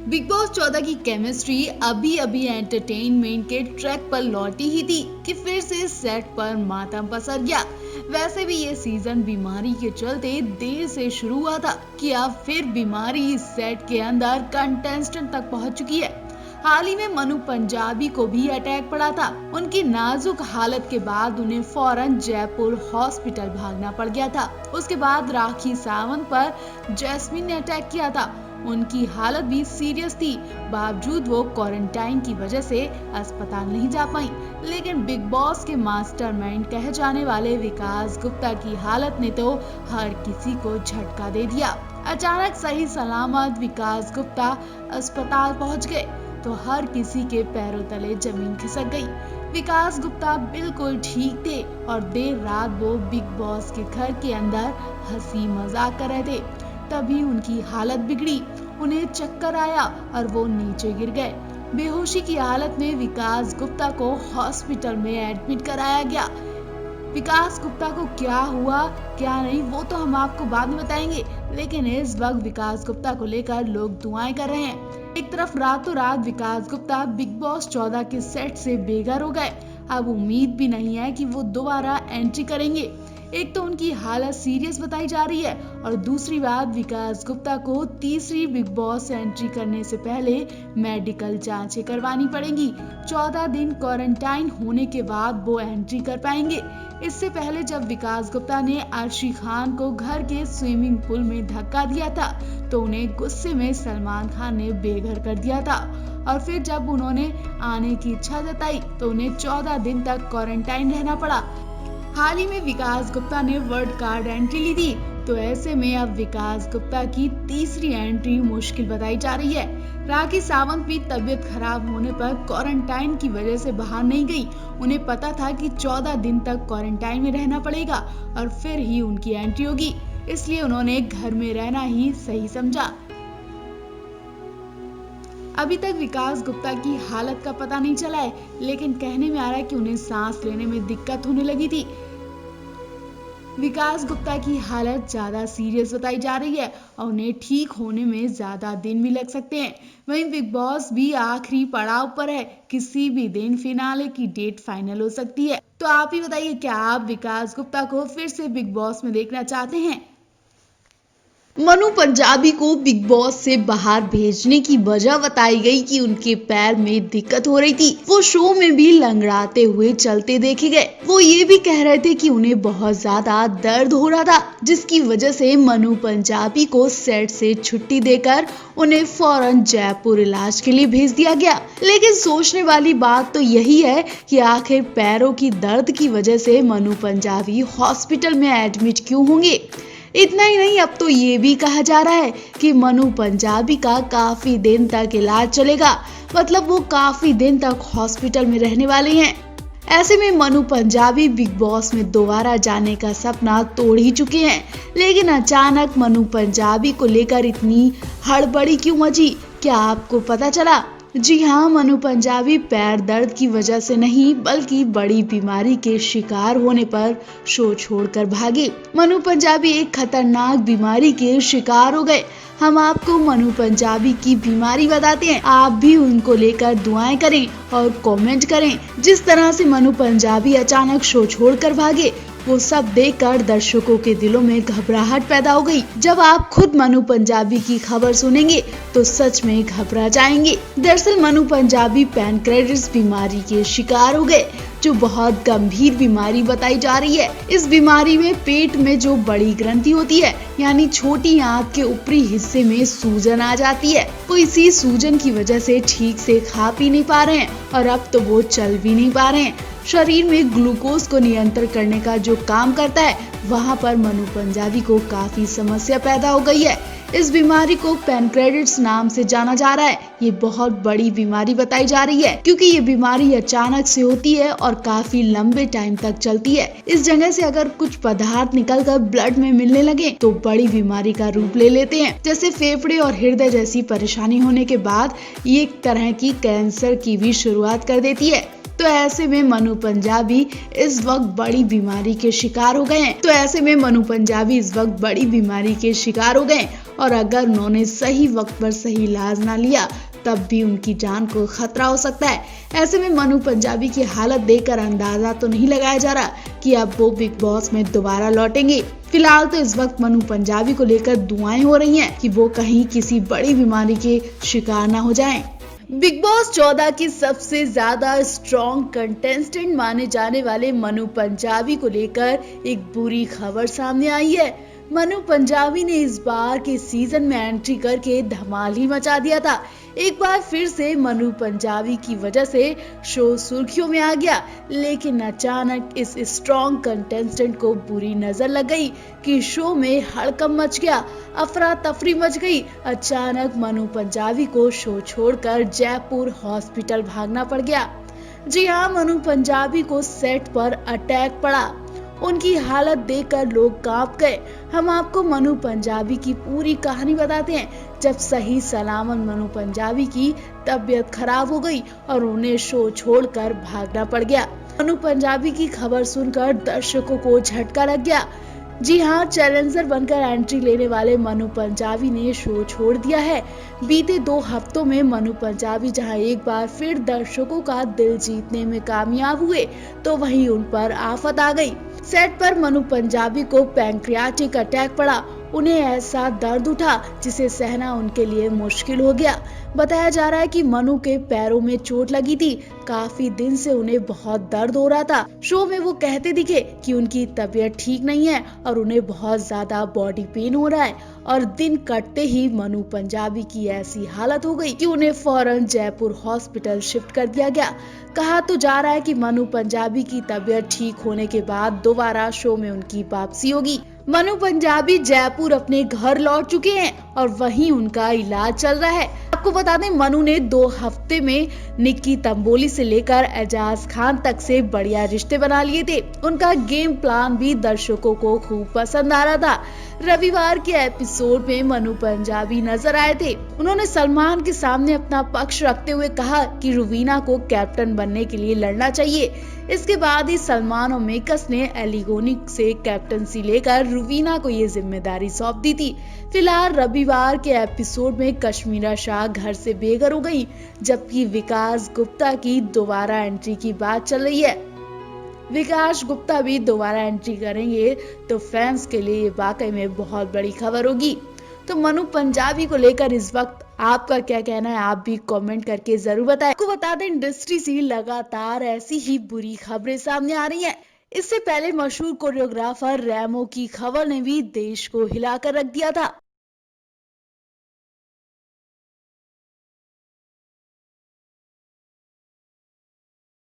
Big boss 14 की chemistry अभी अभी एंटरटेनमेंट के ट्रैक पर लौटी ही थी कि फिर से सेट पर मातम पसर गया। वैसे भी ये सीजन बीमारी के चलते देर से शुरू हुआ था कि अब फिर बीमारी सेट के अंदर कंटेस्टेंट तक पहुंच चुकी है। हाल ही में मनु पंजाबी को भी अटैक पड़ा था। उनकी नाजुक हालत के बाद उन्हें फौरन जयपुर हॉस्पिटल भागना पड़ गया था। उसके बाद राखी सावंत पर जैस्मीन ने अटैक किया था। उनकी हालत भी सीरियस थी, बावजूद वो क्वारंटाइन की वजह से अस्पताल नहीं जा पाई। लेकिन बिग बॉस के मास्टरमाइंड कहे जाने वाले विकास गुप्ता की हालत ने तो हर किसी को झटका दे दिया। अचानक सही सलामत विकास गुप्ता अस्पताल पहुंच गए तो हर किसी के पैरों तले जमीन खिसक गई। विकास गुप्ता बिल्कुल ठीक थे और देर रात वो बिग बॉस के घर के अंदर हंसी मजाक कर रहे थे, तभी उनकी हालत बिगड़ी। उन्हें चक्कर आया और वो नीचे गिर गए। बेहोशी की हालत में विकास गुप्ता को हॉस्पिटल में एडमिट कराया गया। विकास गुप्ता को क्या हुआ क्या नहीं वो तो हम आपको बाद में बताएंगे, लेकिन इस वक्त विकास गुप्ता को लेकर लोग दुआएं कर रहे हैं। एक तरफ रातों रात विकास गुप्ता बिग बॉस 14 के सेट से बेघर हो गए। अब उम्मीद भी नहीं है कि वो दोबारा एंट्री करेंगे। एक तो उनकी हालत सीरियस बताई जा रही है और दूसरी बात विकास गुप्ता को तीसरी बिग बॉस एंट्री करने से पहले मेडिकल जांचें करवानी पड़ेंगी। 14 दिन क्वारंटाइन होने के बाद वो एंट्री कर पाएंगे। इससे पहले जब विकास गुप्ता ने अर्शी खान को घर के स्विमिंग पूल में धक्का दिया था तो उन्हें गुस्से में सलमान खान ने बेघर कर दिया था और फिर जब उन्होंने आने की इच्छा जताई तो उन्हें 14 दिन तक क्वारंटाइन रहना पड़ा। हाल ही में विकास गुप्ता ने वर्ल्ड कार्ड एंट्री ली थी, तो ऐसे में अब विकास गुप्ता की तीसरी एंट्री मुश्किल बताई जा रही है। राखी सावंत भी तबीयत खराब होने पर क्वारंटाइन की वजह से बाहर नहीं गई। उन्हें पता था कि 14 दिन तक क्वारंटाइन में रहना पड़ेगा और फिर ही उनकी एंट्री होगी, इसलिए उन्होंने घर में रहना ही सही समझा। अभी तक विकास गुप्ता की हालत का पता नहीं चला है, लेकिन कहने में आ रहा है कि उन्हें सांस लेने में दिक्कत होने लगी थी। विकास गुप्ता की हालत ज्यादा सीरियस बताई जा रही है और उन्हें ठीक होने में ज्यादा दिन भी लग सकते हैं। वहीं बिग बॉस भी आखिरी पड़ाव पर है, किसी भी दिन फिनाले की डेट फाइनल हो सकती है। तो आप ही बताइए, क्या आप विकास गुप्ता को फिर से बिग बॉस में देखना चाहते हैं? मनु पंजाबी को बिग बॉस से बाहर भेजने की वजह बताई गई कि उनके पैर में दिक्कत हो रही थी। वो शो में भी लंगड़ाते हुए चलते देखे गए। वो ये भी कह रहे थे कि उन्हें बहुत ज्यादा दर्द हो रहा था, जिसकी वजह से मनु पंजाबी को सेट से छुट्टी देकर उन्हें फौरन जयपुर इलाज के लिए भेज दिया गया। लेकिन सोचने वाली बात तो यही है कि आखिर पैरों की दर्द की वजह से मनु पंजाबी हॉस्पिटल में एडमिट क्यों होंगे। इतना ही नहीं, अब तो ये भी कहा जा रहा है कि मनु पंजाबी का काफी दिन तक इलाज चलेगा, मतलब वो काफी दिन तक हॉस्पिटल में रहने वाले हैं। ऐसे में मनु पंजाबी बिग बॉस में दोबारा जाने का सपना तोड़ ही चुके हैं। लेकिन अचानक मनु पंजाबी को लेकर इतनी हड़बड़ी क्यों मची, क्या आपको पता चला? जी हाँ, मनु पंजाबी पैर दर्द की वजह से नहीं बल्कि बड़ी बीमारी के शिकार होने पर शो छोड़कर भागे। मनु पंजाबी एक खतरनाक बीमारी के शिकार हो गए। हम आपको मनु पंजाबी की बीमारी बताते हैं, आप भी उनको लेकर दुआएं करें और कमेंट करें। जिस तरह से मनु पंजाबी अचानक शो छोड़कर भागे, वो सब देखकर दर्शकों के दिलों में घबराहट पैदा हो गई। जब आप खुद मनु पंजाबी की खबर सुनेंगे तो सच में घबरा जाएंगे। दरअसल मनु पंजाबी पैनक्रेटिस बीमारी के शिकार हो गए, जो बहुत गंभीर बीमारी बताई जा रही है। इस बीमारी में पेट में जो बड़ी ग्रंथि होती है, यानी छोटी आंत के ऊपरी हिस्से में सूजन आ जाती है। वो इसी सूजन की वजह से ठीक से खा पी नहीं पा रहे हैं और अब तो वो चल भी नहीं पा रहे हैं। शरीर में ग्लूकोज को नियंत्रण करने का जो काम करता है, वहाँ पर मनु पंजाबी को काफी समस्या पैदा हो गई है। इस बीमारी को पैनक्रेटिस नाम से जाना जा रहा है। ये बहुत बड़ी बीमारी बताई जा रही है, क्योंकि ये बीमारी अचानक से होती है और काफी लंबे टाइम तक चलती है। इस जगह से अगर कुछ पदार्थ निकलकर ब्लड में मिलने लगे तो बड़ी बीमारी का रूप ले लेते हैं। जैसे फेफड़े और हृदय जैसी परेशानी होने के बाद ये एक तरह की कैंसर की भी शुरुआत कर देती है। तो ऐसे में मनु पंजाबी इस वक्त बड़ी बीमारी के शिकार हो गए हैं। और अगर उन्होंने सही वक्त पर सही इलाज ना लिया तब भी उनकी जान को खतरा हो सकता है। ऐसे में मनु पंजाबी की हालत देखकर अंदाजा तो नहीं लगाया जा रहा कि अब वो बिग बॉस में दोबारा लौटेंगे। फिलहाल तो इस वक्त मनु पंजाबी को लेकर दुआएं हो रही हैं कि वो कहीं किसी बड़ी बीमारी के शिकार ना हो जाएं। बिग बॉस 14 के सबसे ज्यादा स्ट्रॉन्ग कंटेस्टेंट माने जाने वाले मनु पंजाबी को लेकर एक बुरी खबर सामने आई है। मनु पंजाबी ने इस बार के सीजन में एंट्री करके धमाल ही मचा दिया था। एक बार फिर से मनु पंजाबी की वजह से शो सुर्खियों में आ गया, लेकिन अचानक इस स्ट्रॉन्ग कंटेस्टेंट को बुरी नजर लग गई कि शो में हड़कंप मच गया, अफरा तफरी मच गई। अचानक मनु पंजाबी को शो छोड़कर जयपुर हॉस्पिटल भागना पड़ गया। जी हाँ, मनु पंजाबी को सेट पर अटैक पड़ा। उनकी हालत देखकर लोग कांप गए। हम आपको मनु पंजाबी की पूरी कहानी बताते हैं। जब सही सलामत मनु पंजाबी की तबीयत खराब हो गई और उन्हें शो छोड़कर भागना पड़ गया। मनु पंजाबी की खबर सुनकर दर्शकों को झटका लग गया। जी हाँ, चैलेंजर बनकर एंट्री लेने वाले मनु पंजाबी ने शो छोड़ दिया है। बीते 2 हफ्तों में मनु पंजाबी जहां एक बार फिर दर्शकों का दिल जीतने में कामयाब हुए, तो वहीं उन पर आफत आ गई। सेट पर मनु पंजाबी को पैंक्रियाटिक अटैक पड़ा। उन्हें ऐसा दर्द उठा जिसे सहना उनके लिए मुश्किल हो गया। बताया जा रहा है कि मनु के पैरों में चोट लगी थी। काफी दिन से उन्हें बहुत दर्द हो रहा था। शो में वो कहते दिखे कि उनकी तबीयत ठीक नहीं है और उन्हें बहुत ज्यादा बॉडी पेन हो रहा है। और दिन कटते ही मनु पंजाबी की ऐसी हालत हो गई कि उन्हें फौरन जयपुर हॉस्पिटल शिफ्ट कर दिया गया। कहा तो जा रहा है कि मनु पंजाबी की तबीयत ठीक होने के बाद दोबारा शो में उनकी वापसी होगी। मनु पंजाबी जयपुर अपने घर लौट चुके हैं और वहीं उनका इलाज चल रहा है। आपको बता दें, मनु ने 2 हफ्ते में निक्की तंबोली से लेकर एजाज खान तक से बढ़िया रिश्ते बना लिए थे। उनका गेम प्लान भी दर्शकों को खूब पसंद आ रहा था। रविवार के एपिसोड में मनु पंजाबी नजर आए थे। उन्होंने सलमान के सामने अपना पक्ष रखते हुए कहा कि रुवीना को कैप्टन बनने के लिए लड़ना चाहिए। इसके बाद ही सलमान और मेकर्स ने एलिगोनिक से कैप्टनसी लेकर रुवीना को ये जिम्मेदारी सौंप दी थी। फिलहाल रविवार के एपिसोड में कश्मीरा शाह घर से बेघर हो गई, जबकि विकास गुप्ता की दोबारा एंट्री की बात चल रही है। विकास गुप्ता भी दोबारा एंट्री करेंगे तो फैंस के लिए ये वाकई में बहुत बड़ी खबर होगी। तो मनु पंजाबी को लेकर इस वक्त आपका क्या कहना है, आप भी कमेंट करके जरूर बताएं। आपको बता दें, इंडस्ट्री से लगातार ऐसी ही बुरी खबरें सामने आ रही हैं। इससे पहले मशहूर कोरियोग्राफर रेमो की खबर ने भी देश को हिलाकर रख दिया था।